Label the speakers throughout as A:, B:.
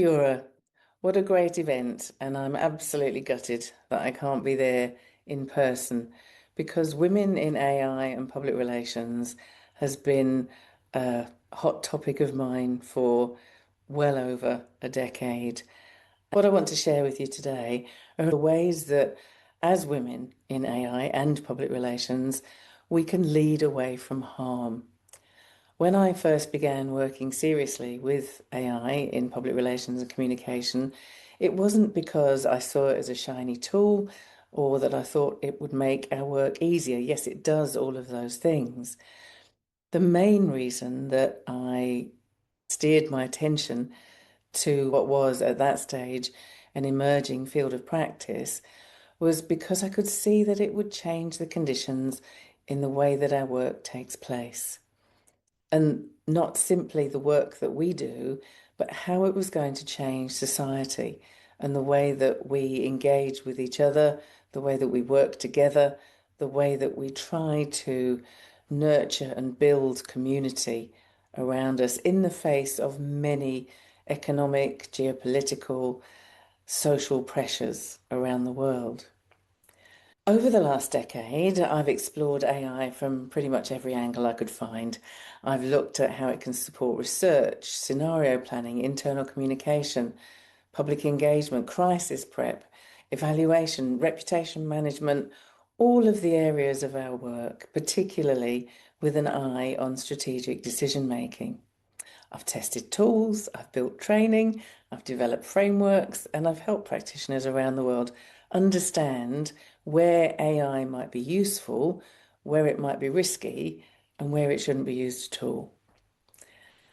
A: Eura, what a great event, and I'm absolutely gutted that I can't be there in person because women in AI and public relations has been a hot topic of mine for well over a decade. What I want to share with you today are the ways that, as women in AI and public relations, we can lead away from harm. When I first began working seriously with AI in public relations and communication, it wasn't because I saw it as a shiny tool or that I thought it would make our work easier. Yes, it does all of those things. The main reason that I steered my attention to what was at that stage an emerging field of practice was because I could see that it would change the conditions in the way that our work takes place. And not simply the work that we do, but how it was going to change society and the way that we engage with each other, the way that we work together, the way that we try to nurture and build community around us in the face of many economic, geopolitical, social pressures around the world. Over the last decade, I've explored AI from pretty much every angle I could find. I've looked at how it can support research, scenario planning, internal communication, public engagement, crisis prep, evaluation, reputation management, all of the areas of our work, particularly with an eye on strategic decision making. I've tested tools, I've built training, I've developed frameworks, and I've helped practitioners around the world understand where AI might be useful, where it might be risky, and where it shouldn't be used at all.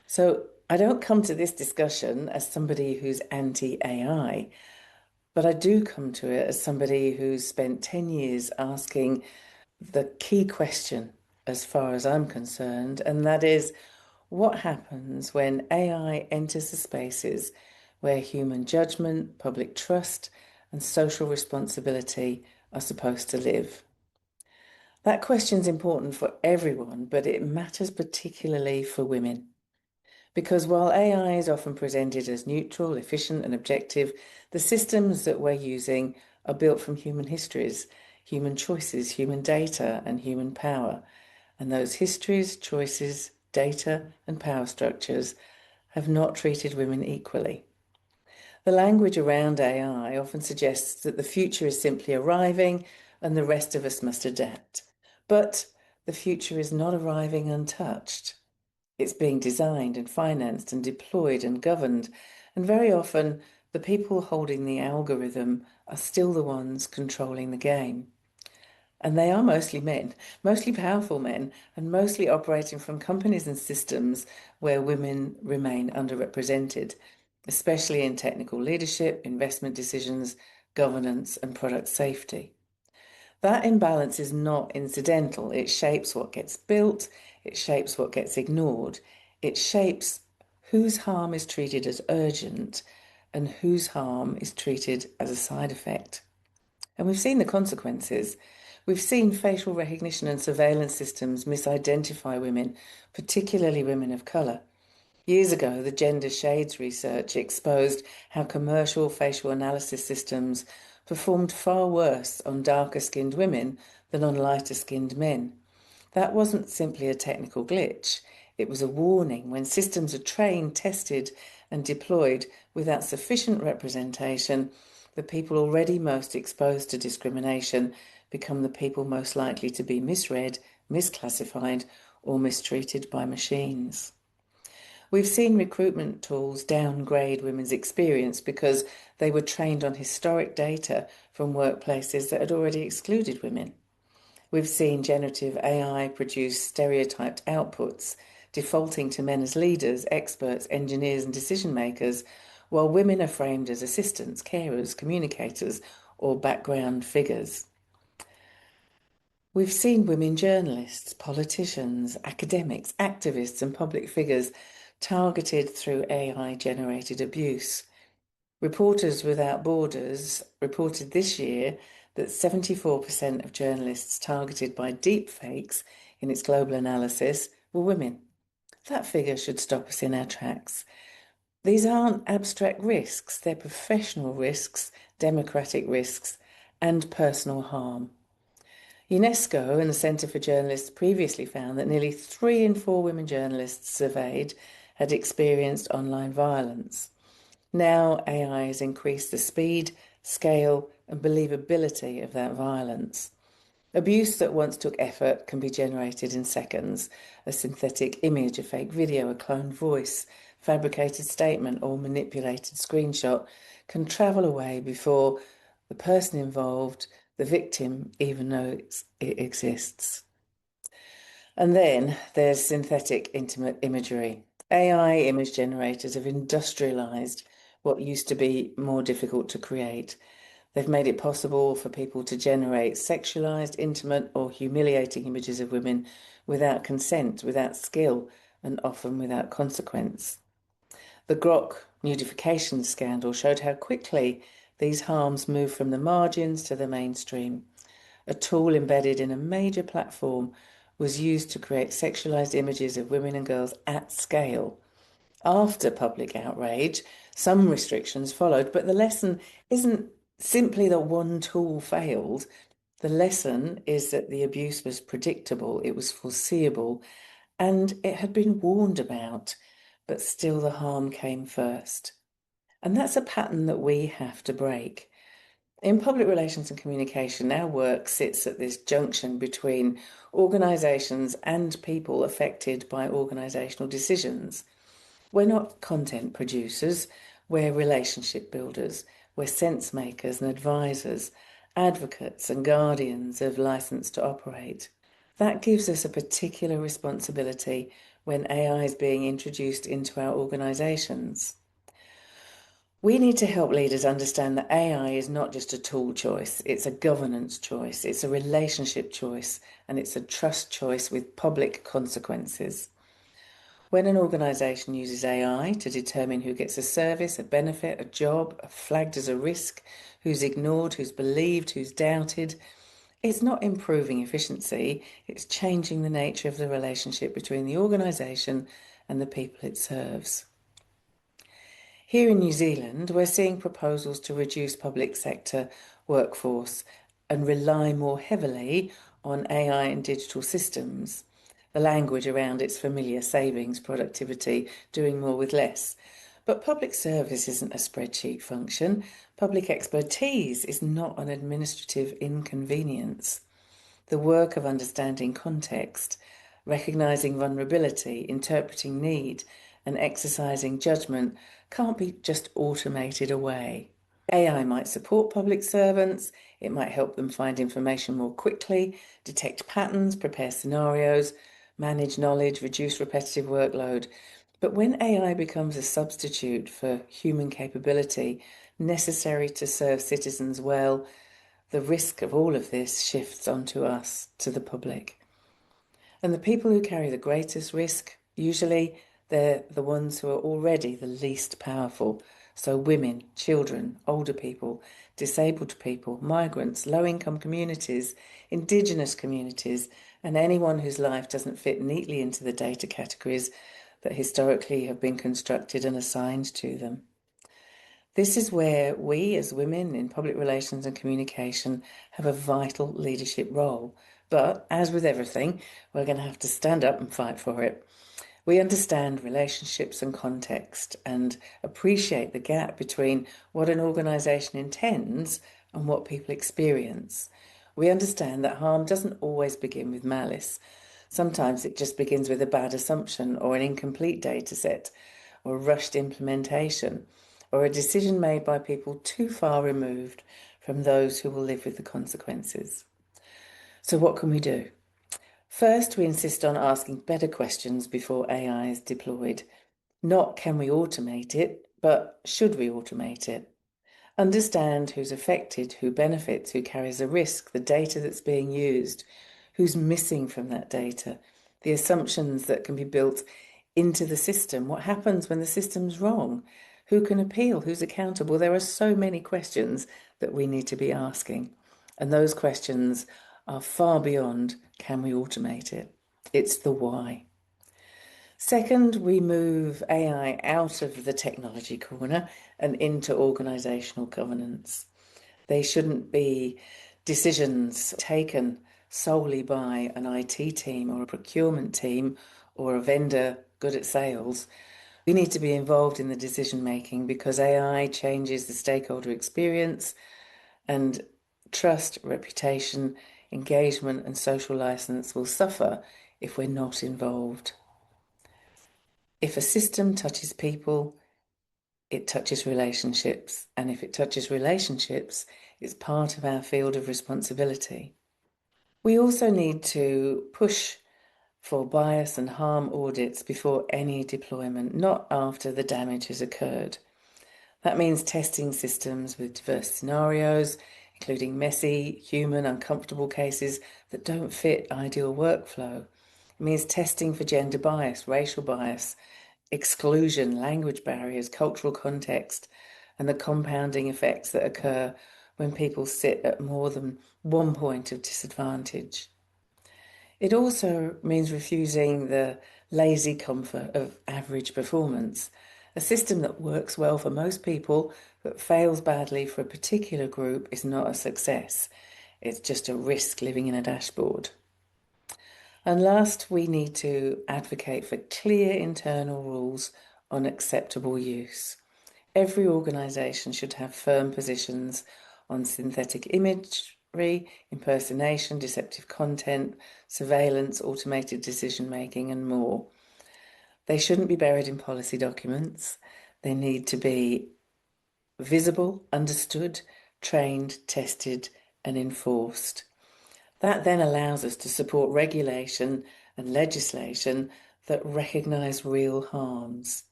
A: So I don't come to this discussion as somebody who's anti-AI, but I do come to it as somebody who's spent 10 years asking the key question as far as I'm concerned, and that is, what happens when AI enters the spaces where human judgment, public trust, and social responsibility are supposed to live? That question's important for everyone, but it matters particularly for women. Because while AI is often presented as neutral, efficient, and objective, the systems that we're using are built from human histories, human choices, human data, and human power. And those histories, choices, data, and power structures have not treated women equally. The language around AI often suggests that the future is simply arriving and the rest of us must adapt. But the future is not arriving untouched. It's being designed and financed and deployed and governed. And very often, the people holding the algorithm are still the ones controlling the game. And they are mostly men, mostly powerful men, and mostly operating from companies and systems where women remain underrepresented, especially in technical leadership, investment decisions, governance, and product safety. That imbalance is not incidental. It shapes what gets built, it shapes what gets ignored, it shapes whose harm is treated as urgent and whose harm is treated as a side effect. And we've seen the consequences. We've seen facial recognition and surveillance systems misidentify women, particularly women of colour. Years ago, the gender shades research exposed how commercial facial analysis systems performed far worse on darker-skinned women than on lighter-skinned men. That wasn't simply a technical glitch. It was a warning. When systems are trained, tested, and deployed without sufficient representation, the people already most exposed to discrimination become the people most likely to be misread, misclassified, or mistreated by machines. We've seen recruitment tools downgrade women's experience because they were trained on historic data from workplaces that had already excluded women. We've seen generative AI produce stereotyped outputs, defaulting to men as leaders, experts, engineers, and decision makers, while women are framed as assistants, carers, communicators, or background figures. We've seen women journalists, politicians, academics, activists, and public figures targeted through AI-generated abuse. Reporters Without Borders reported this year that 74% of journalists targeted by deepfakes in its global analysis were women. That figure should stop us in our tracks. These aren't abstract risks, they're professional risks, democratic risks, and personal harm. UNESCO and the Centre for Journalists previously found that nearly 3 in 4 women journalists surveyed had experienced online violence. Now AI has increased the speed, scale, and believability of that violence. Abuse that once took effort can be generated in seconds. A synthetic image, a fake video, a cloned voice, fabricated statement, or manipulated screenshot can travel away before the person involved, the victim, even knows it exists. And then there's synthetic intimate imagery. AI image generators have industrialized what used to be more difficult to create. They've made it possible for people to generate sexualized, intimate, or humiliating images of women without consent, without skill, and often without consequence. The Grok nudification scandal showed how quickly these harms move from the margins to the mainstream. A tool embedded in a major platform was used to create sexualized images of women and girls at scale. After public outrage, some restrictions followed, but the lesson isn't simply that one tool failed. The lesson is that the abuse was predictable, it was foreseeable, and it had been warned about, but still the harm came first. And that's a pattern that we have to break. In public relations and communication, our work sits at this junction between organisations and people affected by organisational decisions. We're not content producers, we're relationship builders, we're sense makers and advisors, advocates and guardians of licence to operate. That gives us a particular responsibility when AI is being introduced into our organisations. We need to help leaders understand that AI is not just a tool choice, it's a governance choice, it's a relationship choice, and it's a trust choice with public consequences. When an organisation uses AI to determine who gets a service, a benefit, a job, flagged as a risk, who's ignored, who's believed, who's doubted, it's not improving efficiency, it's changing the nature of the relationship between the organisation and the people it serves. Here in New Zealand, we're seeing proposals to reduce public sector workforce and rely more heavily on AI and digital systems. The language around it's familiar: savings, productivity, doing more with less. But public service isn't a spreadsheet function. Public expertise is not an administrative inconvenience. The work of understanding context, recognising vulnerability, interpreting need, and exercising judgment can't be just automated away. AI might support public servants, it might help them find information more quickly, detect patterns, prepare scenarios, manage knowledge, reduce repetitive workload. But when AI becomes a substitute for human capability necessary to serve citizens well, the risk of all of this shifts onto us, to the public. And the people who carry the greatest risk, usually they're the ones who are already the least powerful. So women, children, older people, disabled people, migrants, low-income communities, Indigenous communities, and anyone whose life doesn't fit neatly into the data categories that historically have been constructed and assigned to them. This is where we, as women in public relations and communication, have a vital leadership role. But as with everything, we're going to have to stand up and fight for it. We understand relationships and context and appreciate the gap between what an organisation intends and what people experience. We understand that harm doesn't always begin with malice. Sometimes it just begins with a bad assumption or an incomplete data set or rushed implementation or a decision made by people too far removed from those who will live with the consequences. So what can we do? First, we insist on asking better questions before AI is deployed. Not can we automate it, but should we automate it? Understand who's affected, who benefits, who carries a risk, the data that's being used, who's missing from that data, the assumptions that can be built into the system, what happens when the system's wrong, who can appeal, who's accountable. There are so many questions that we need to be asking. And those questions are far beyond can we automate it? It's the why. Second, we move AI out of the technology corner and into organisational governance. They shouldn't be decisions taken solely by an IT team or a procurement team or a vendor good at sales. We need to be involved in the decision making because AI changes the stakeholder experience, and trust, reputation, engagement, and social license will suffer if we're not involved. If a system touches people, it touches relationships. And if it touches relationships, it's part of our field of responsibility. We also need to push for bias and harm audits before any deployment, not after the damage has occurred. That means testing systems with diverse scenarios, including messy, human, uncomfortable cases that don't fit ideal workflow. It means testing for gender bias, racial bias, exclusion, language barriers, cultural context, and the compounding effects that occur when people sit at more than one point of disadvantage. It also means refusing the lazy comfort of average performance. A system that works well for most people but fails badly for a particular group is not a success. It's just a risk living in a dashboard. And last, we need to advocate for clear internal rules on acceptable use. Every organisation should have firm positions on synthetic imagery, impersonation, deceptive content, surveillance, automated decision making, and more. They shouldn't be buried in policy documents. They need to be visible, understood, trained, tested, and enforced. That then allows us to support regulation and legislation that recognise real harms.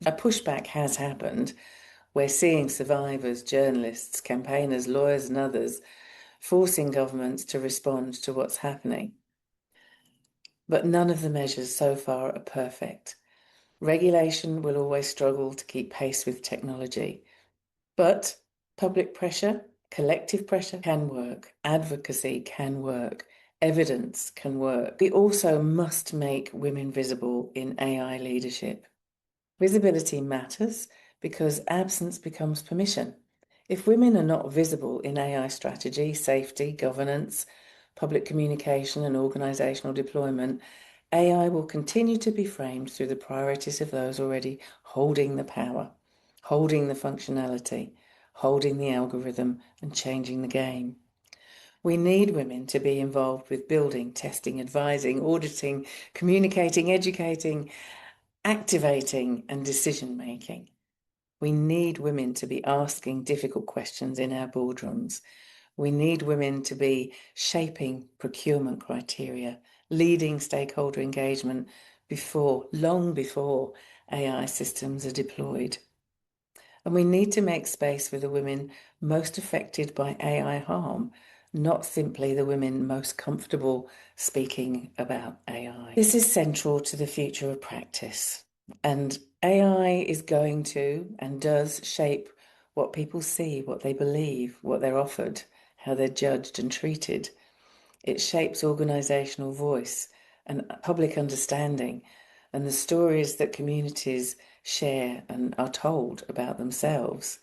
A: A pushback has happened. We're seeing survivors, journalists, campaigners, lawyers, and others forcing governments to respond to what's happening. But none of the measures so far are perfect. Regulation will always struggle to keep pace with technology. But public pressure, collective pressure can work. Advocacy can work. Evidence can work. We also must make women visible in AI leadership. Visibility matters because absence becomes permission. If women are not visible in AI strategy, safety, governance, public communication, and organisational deployment, AI will continue to be framed through the priorities of those already holding the power, holding the functionality, holding the algorithm, and changing the game. We need women to be involved with building, testing, advising, auditing, communicating, educating, activating, and decision making. We need women to be asking difficult questions in our boardrooms. We need women to be shaping procurement criteria, leading stakeholder engagement long before AI systems are deployed. And we need to make space for the women most affected by AI harm, not simply the women most comfortable speaking about AI. This is central to the future of practice. And AI is going to and does shape what people see, what they believe, what they're offered, how they're judged and treated. It shapes organisational voice and public understanding and the stories that communities share and are told about themselves.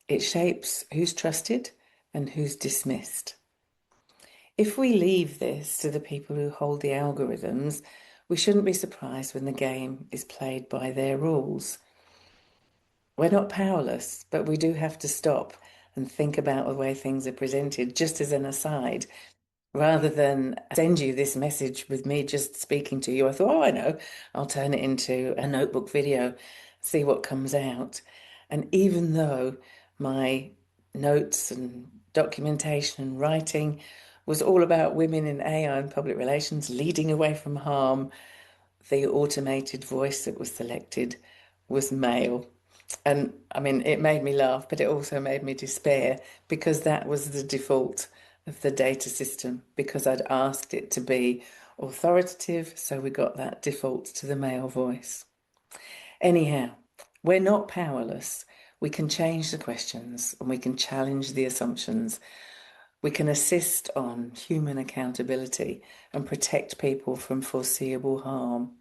A: It shapes who's trusted and who's dismissed. If we leave this to the people who hold the algorithms, we shouldn't be surprised when the game is played by their rules. We're not powerless, but we do have to stop and think about the way things are presented, just as an aside. Rather than send you this message with me just speaking to you, I thought, oh, I know, I'll turn it into a notebook video, see what comes out. And even though my notes and documentation and writing was all about women in AI and public relations leading away from harm, the automated voice that was selected was male. And I mean, it made me laugh, but it also made me despair because that was the default of the data system, because I'd asked it to be authoritative, so we got that default to the male voice. Anyhow, we're not powerless. We can change the questions and we can challenge the assumptions. We can assist on human accountability and protect people from foreseeable harm.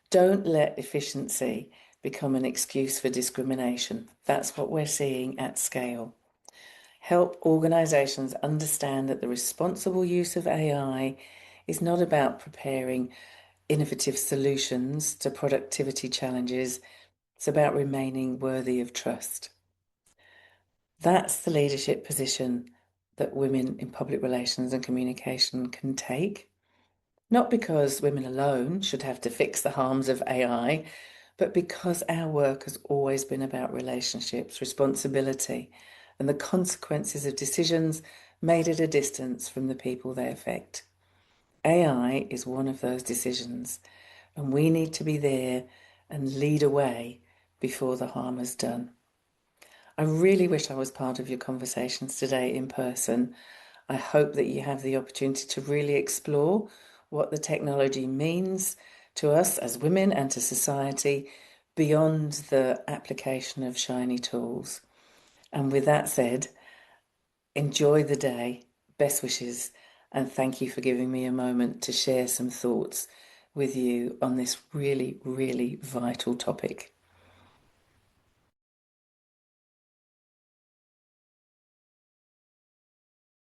A: Don't let efficiency become an excuse for discrimination. That's what we're seeing at scale. Help organisations understand that the responsible use of AI is not about preparing innovative solutions to productivity challenges, it's about remaining worthy of trust. That's the leadership position that women in public relations and communication can take. Not because women alone should have to fix the harms of AI, but because our work has always been about relationships, responsibility, and the consequences of decisions made at a distance from the people they affect. AI is one of those decisions, and we need to be there and lead away before the harm is done. I really wish I was part of your conversations today in person. I hope that you have the opportunity to really explore what the technology means to us as women and to society beyond the application of shiny tools. And with that said, enjoy the day, best wishes, and thank you for giving me a moment to share some thoughts with you on this really, really vital topic.